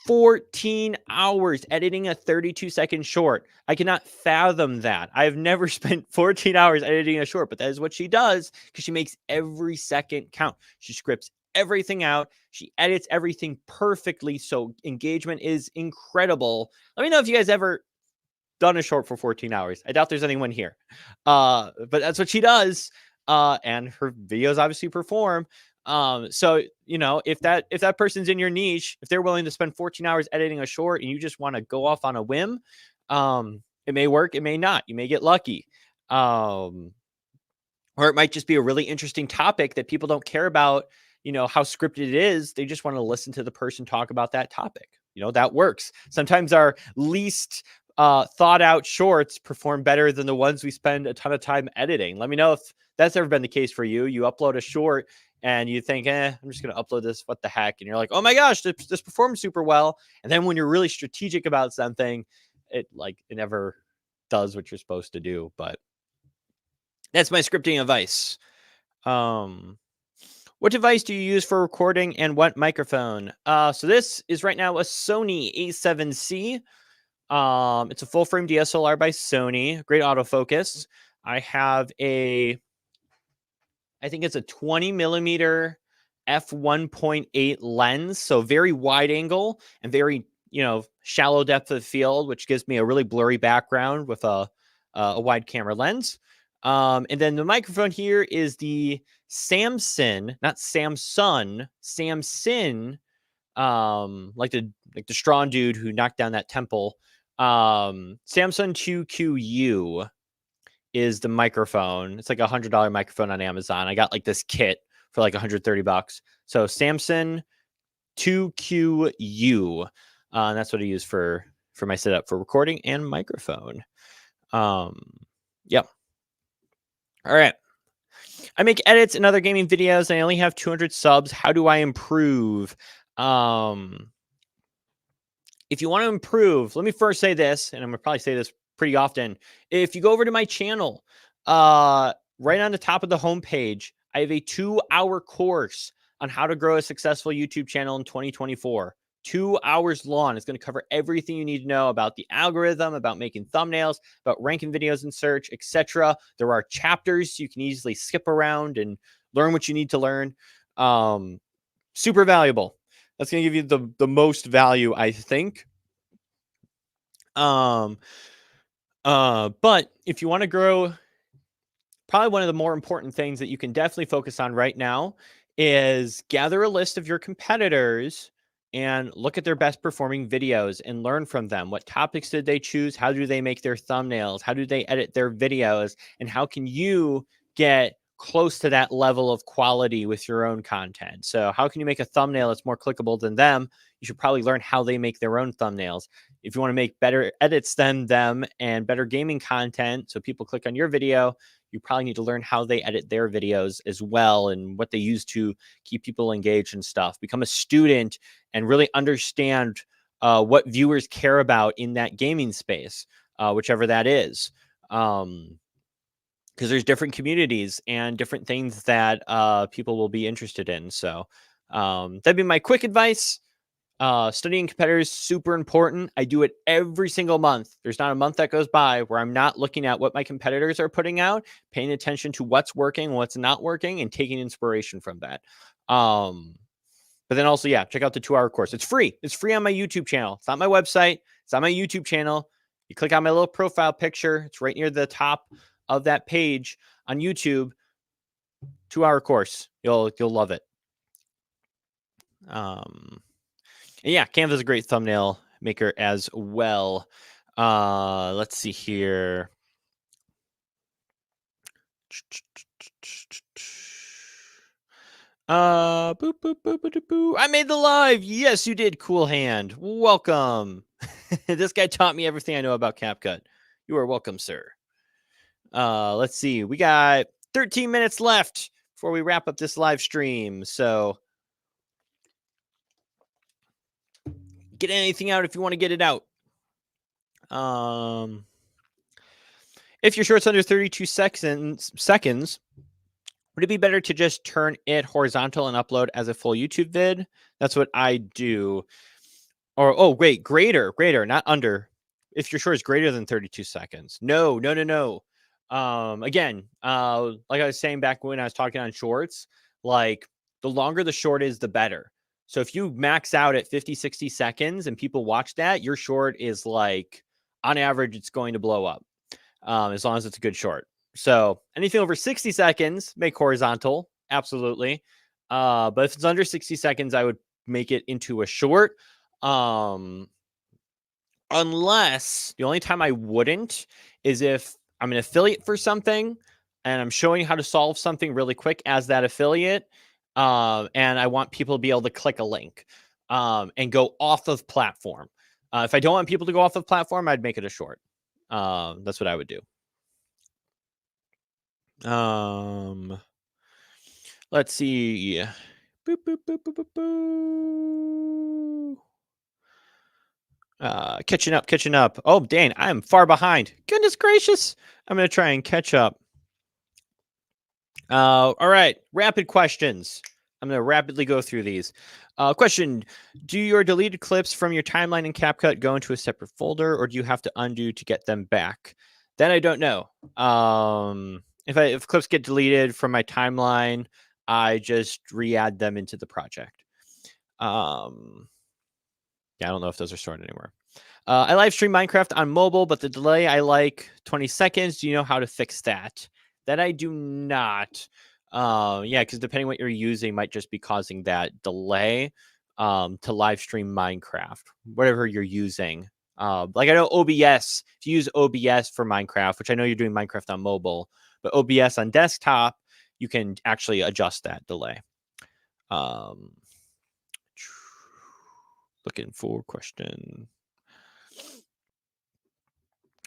14 hours editing a 32-second short. I cannot fathom that. I've never spent 14 hours editing a short, but that is what she does because she makes every second count. She scripts everything out. She edits everything perfectly. So engagement is incredible. Let me know if you guys ever done a short for 14 hours. I doubt there's anyone here. But that's what she does. And her videos obviously perform. So, you know, if that person's in your niche, if they're willing to spend 14 hours editing a short and you just want to go off on a whim, it may work. It may not. You may get lucky. Or it might just be a really interesting topic that people don't care about, you know, how scripted it is. They just want to listen to the person talk about that topic. You know, that works. Sometimes our least thought out shorts perform better than the ones we spend a ton of time editing. Let me know if that's ever been the case for you. You upload a short and you think, I'm just going to upload this. What the heck? And you're like, oh my gosh, this performs super well. And then when you're really strategic about something, it never does what you're supposed to do. But that's my scripting advice. What device do you use for recording and what microphone? So this is right now a Sony A7C. It's a full frame DSLR by Sony. Great autofocus. I have I think it's a 20 millimeter f1.8 lens. So very wide angle and very, shallow depth of field, which gives me a really blurry background with a wide camera lens. And then the microphone here is the Samson, not Samsung, Samson, like the strong dude who knocked down that temple. Samsung 2QU is the microphone. It's like $100 microphone on Amazon. I got like this kit for like $130. So Samsung 2QU. And that's what I use for for my setup for recording and microphone. Yep. All right. I make edits and other gaming videos, and I only have 200 subs. How do I improve? If you want to improve, let me first say this, and I'm gonna probably say this pretty often. If you go over to my channel, right on the top of the homepage, I have a 2-hour course on how to grow a successful YouTube channel in 2024. 2 hours long. It's going to cover everything you need to know about the algorithm, about making thumbnails, about ranking videos in search, etc. There are chapters you can easily skip around and learn what you need to learn. Super valuable. That's going to give you the most value, I think. But if you want to grow, probably one of the more important things that you can definitely focus on right now is gather a list of your competitors and look at their best performing videos and learn from them. What topics did they choose? How do they make their thumbnails? How do they edit their videos? And how can you get close to that level of quality with your own content? So how can you make a thumbnail that's more clickable than them? You should probably learn how they make their own thumbnails. If you want to make better edits than them and better gaming content, so people click on your video, you probably need to learn how they edit their videos as well and what they use to keep people engaged and stuff. Become a student and really understand what viewers care about in that gaming space, whichever that is. Because there's different communities and different things that people will be interested in. So that'd be my quick advice. Studying competitors, super important. I do it every single month. There's not a month that goes by where I'm not looking at what my competitors are putting out, paying attention to what's working, what's not working, and taking inspiration from that. But then also, yeah, check out the 2-hour course. It's free. It's free on my YouTube channel. It's not my website. It's on my YouTube channel. You click on my little profile picture. It's right near the top of that page on YouTube. 2-hour course. You'll love it. And yeah, Canva is a great thumbnail maker as well. Let's see here. Boop, boop, boop, boop, boop. I made the live. Yes, you did. Cool hand. Welcome. This guy taught me everything I know about CapCut. You are welcome, sir. Let's see. We got 13 minutes left before we wrap up this live stream. So get anything out if you want to get it out. If your short's under 32 seconds, would it be better to just turn it horizontal and upload as a full YouTube vid? That's what I do. Or, oh, wait, greater, not under. If your short is greater than 32 seconds. No. Again, like I was saying back when I was talking on shorts, like the longer the short is, the better. So if you max out at 50, 60 seconds and people watch that, your short is like, on average, it's going to blow up. As long as it's a good short. So anything over 60 seconds, make horizontal. Absolutely. But if it's under 60 seconds, I would make it into a short. Unless the only time I wouldn't is if I'm an affiliate for something and I'm showing you how to solve something really quick as that affiliate. And I want people to be able to click a link and go off of platform. If I don't want people to go off of platform, I'd make it a short. That's what I would do. Let's see. Boop, boop, boop, boop, boop, boop. Catching up. Oh, dang, I'm far behind. Goodness gracious. I'm going to try and catch up. All right. Rapid questions. I'm going to rapidly go through these. Question. Do your deleted clips from your timeline in CapCut go into a separate folder, or do you have to undo to get them back? That I don't know. If clips get deleted from my timeline, I just re-add them into the project. Yeah, I don't know if those are stored anywhere. I live stream Minecraft on mobile, but the delay I like 20 seconds. Do you know how to fix that? That I do not. Yeah, because depending what you're using might just be causing that delay to live stream Minecraft, whatever you're using. Like I know OBS, if you use OBS for Minecraft, which I know you're doing Minecraft on mobile, but OBS on desktop, you can actually adjust that delay. Looking for question.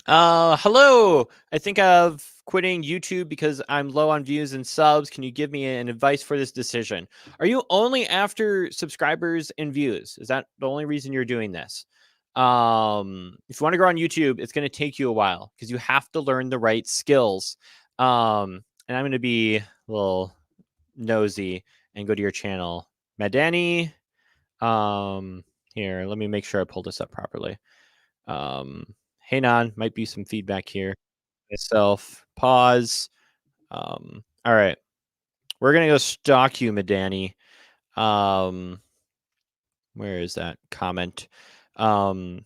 Hello. I think of quitting YouTube because I'm low on views and subs. Can you give me an advice for this decision? Are you only after subscribers and views? Is that the only reason you're doing this? If you want to grow on YouTube, it's going to take you a while because you have to learn the right skills. And I'm going to be a little nosy and go to your channel, Madani. Here, let me make sure I pull this up properly. Hang on, might be some feedback here. Myself, pause. All right, we're gonna go stalk you, Madani. Where is that comment? Because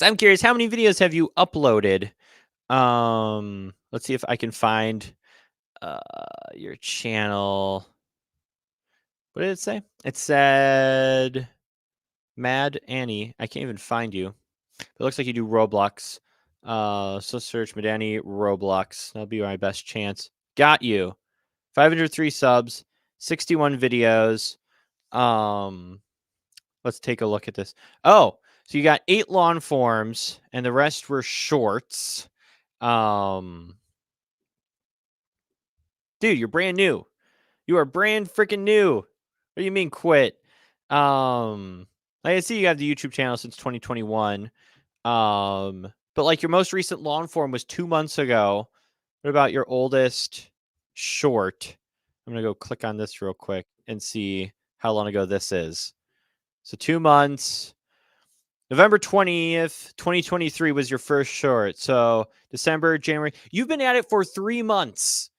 I'm curious, how many videos have you uploaded? Let's see if I can find your channel. What did it say? It said Mad Annie. I can't even find you. It looks like you do Roblox. So search Madani Roblox. That'll be my best chance. Got you. 503 subs, 61 videos. Let's take a look at this. Oh, so you got 8 long forms, and the rest were shorts. Dude, you're brand new. You are brand freaking new. What do you mean quit? I see you have the YouTube channel since 2021. But like your most recent long form was 2 months ago. What about your oldest short? I'm gonna go click on this real quick and see how long ago this is. So 2 months. November 20th, 2023 was your first short. So December, January. You've been at it for 3 months.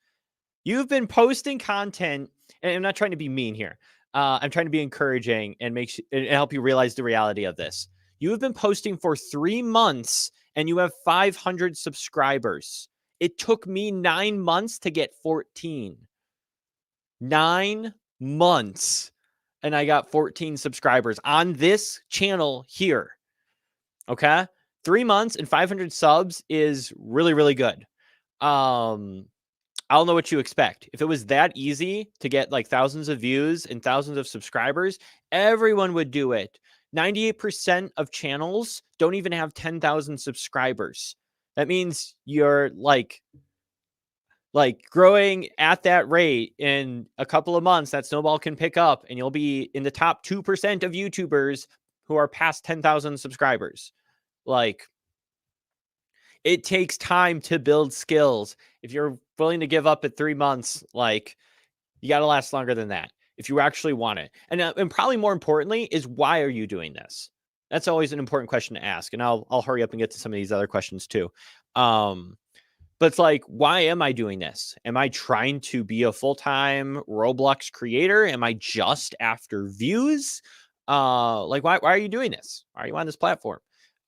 You've been posting content, and I'm not trying to be mean here. I'm trying to be encouraging and and help you realize the reality of this. You have been posting for 3 months, and you have 500 subscribers. It took me 9 months to get 14. 9 months, and I got 14 subscribers on this channel here. Okay, 3 months and 500 subs is really, really good. I don't know what you expect. If it was that easy to get like thousands of views and thousands of subscribers, everyone would do it. 98% of channels don't even have 10,000 subscribers. That means you're like growing at that rate in a couple of months, that snowball can pick up and you'll be in the top 2% of YouTubers who are past 10,000 subscribers. Like, it takes time to build skills. If you're willing to give up at 3 months, like, you got to last longer than that if you actually want it. And probably more importantly is, why are you doing this? That's always an important question to ask. And I'll hurry up and get to some of these other questions too. But it's like, why am I doing this? Am I trying to be a full-time Roblox creator? Am I just after views? Like, why are you doing this? Why are you on this platform?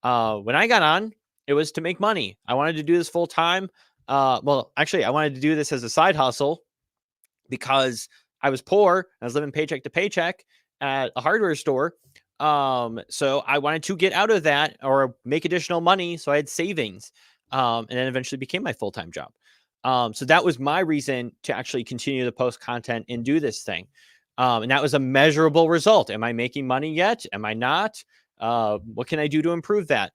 When I got on, it was to make money. I wanted to do this full time. Well, actually, I wanted to do this as a side hustle because I was poor. I was living paycheck to paycheck at a hardware store. So I wanted to get out of that or make additional money. So I had savings. And then eventually became my full-time job. So that was my reason to actually continue to post content and do this thing. And that was a measurable result. Am I making money yet? Am I not? What can I do to improve that?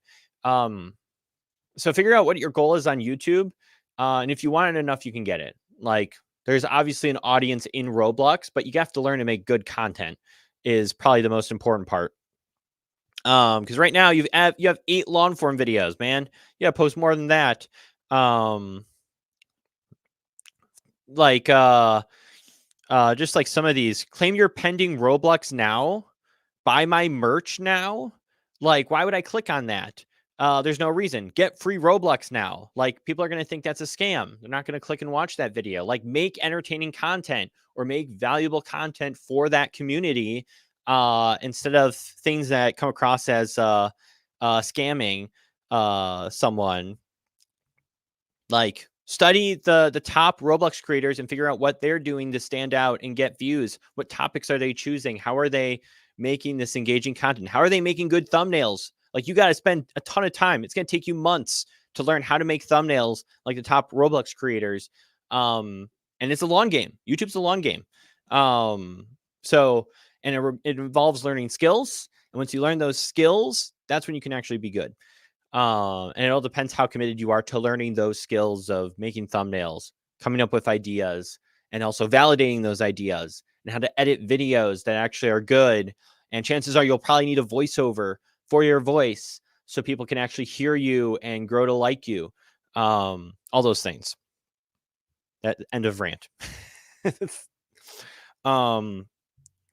So figure out what your goal is on YouTube. And if you want it enough, you can get it. Like, there's obviously an audience in Roblox, but you have to learn to make good content is probably the most important part. Because right now you have 8 long form videos, man. You gotta post more than that. Just like some of these, claim your pending Roblox now, buy my merch now. Like, why would I click on that? There's no reason. Get free Roblox now. Like, people are going to think that's a scam. They're not going to click and watch that video. Like, make entertaining content or make valuable content for that community instead of things that come across as scamming someone. Like, study the top Roblox creators and figure out what they're doing to stand out and get views. What topics are they choosing? How are they making this engaging content? How are they making good thumbnails? Like, you got to spend a ton of time. It's going to take you months to learn how to make thumbnails like the top Roblox creators. And it's a long game. YouTube's a long game. It involves learning skills. And once you learn those skills, that's when you can actually be good. And it all depends how committed you are to learning those skills of making thumbnails, coming up with ideas, and also validating those ideas, and how to edit videos that actually are good. And chances are you'll probably need a voiceover for your voice so people can actually hear you and grow to like you. All those things. That end of rant.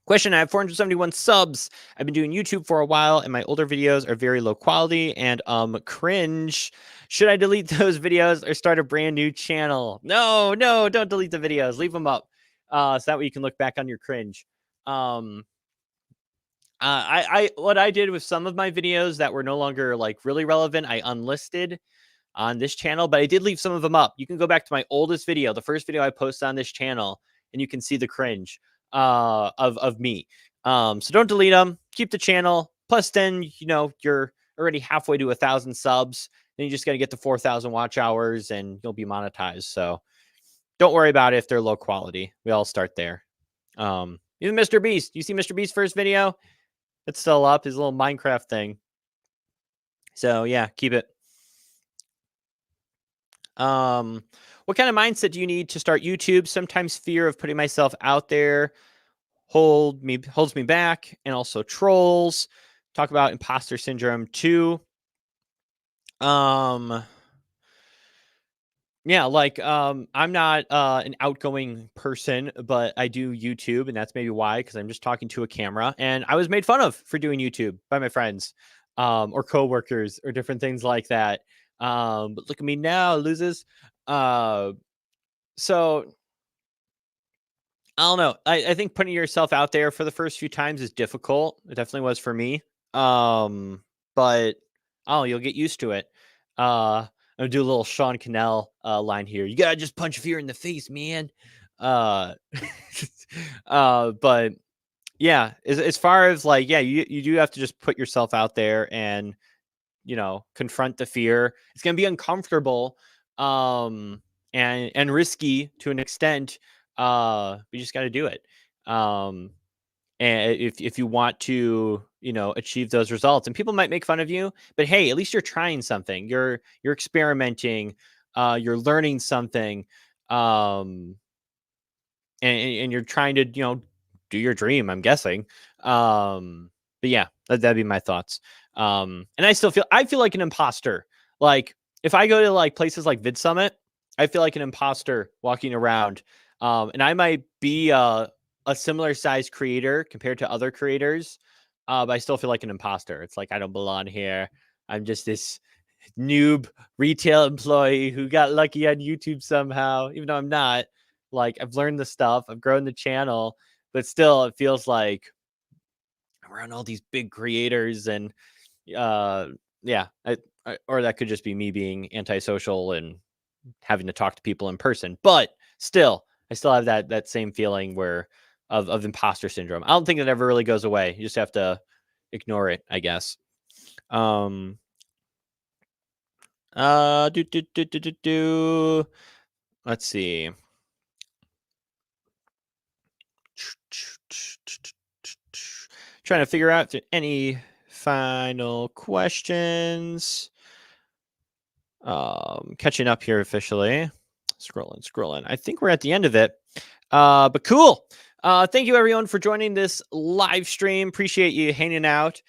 Question, I have 471 subs. I've been doing YouTube for a while, and my older videos are very low quality and cringe. Should I delete those videos or start a brand new channel? No, don't delete the videos. Leave them up. So that way you can look back on your cringe. What I did with some of my videos that were no longer like really relevant, I unlisted on this channel, but I did leave some of them up. You can go back to my oldest video, the first video I posted on this channel, and you can see the cringe of me. So don't delete them. Keep the channel. Plus, then you're already halfway to 1,000 subs. Then you just got to get to 4,000 watch hours, and you'll be monetized. So don't worry about it if they're low quality. We all start there. Even Mr. Beast. You see Mr. Beast's first video? It's still up. His little Minecraft thing. So yeah, keep it. What kind of mindset do you need to start YouTube? Sometimes fear of putting myself out there holds me back, and also trolls. Talk about imposter syndrome too. Yeah, like I'm not an outgoing person, but I do YouTube, and that's maybe why, because I'm just talking to a camera. And I was made fun of for doing YouTube by my friends, or coworkers, or different things like that. But look at me now, loses. So I don't know. I think putting yourself out there for the first few times is difficult. It definitely was for me. But you'll get used to it. I'm gonna do a little Sean Cannell line here. You gotta just punch fear in the face, man. But yeah, as far as like, yeah, you do have to just put yourself out there and confront the fear. It's gonna be uncomfortable, and risky to an extent. We just got to do it. And if you want to, achieve those results, and people might make fun of you, but hey, at least you're trying something. You're experimenting. You're learning something. And you're trying to, do your dream, I'm guessing. But yeah, that'd be my thoughts. And I feel like an imposter. Like if I go to like places like Vid Summit, I feel like an imposter walking around. And I might be a similar size creator compared to other creators, but I still feel like an imposter. It's like I don't belong here. I'm just this noob retail employee who got lucky on YouTube somehow, even though I'm not. Like I've learned the stuff, I've grown the channel, but still it feels like I'm around all these big creators, and yeah, or that could just be me being antisocial and having to talk to people in person. But still, I still have that same feeling of imposter syndrome. I don't think it ever really goes away. You just have to ignore it, I guess. Let's see. Trying to figure out if there are any final questions. Catching up here officially. Scrolling. I think we're at the end of it. But cool. Thank you everyone for joining this live stream. Appreciate you hanging out.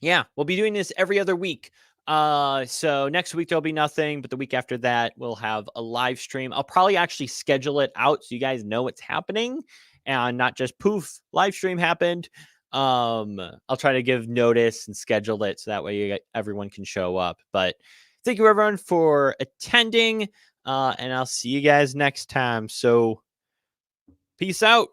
Yeah, we'll be doing this every other week. So next week there'll be nothing, but the week after that we'll have a live stream. I'll probably actually schedule it out so you guys know what's happening, and not just poof, live stream happened. I'll try to give notice and schedule it so that way everyone can show up. But thank you everyone for attending, and I'll see you guys next time. So peace out.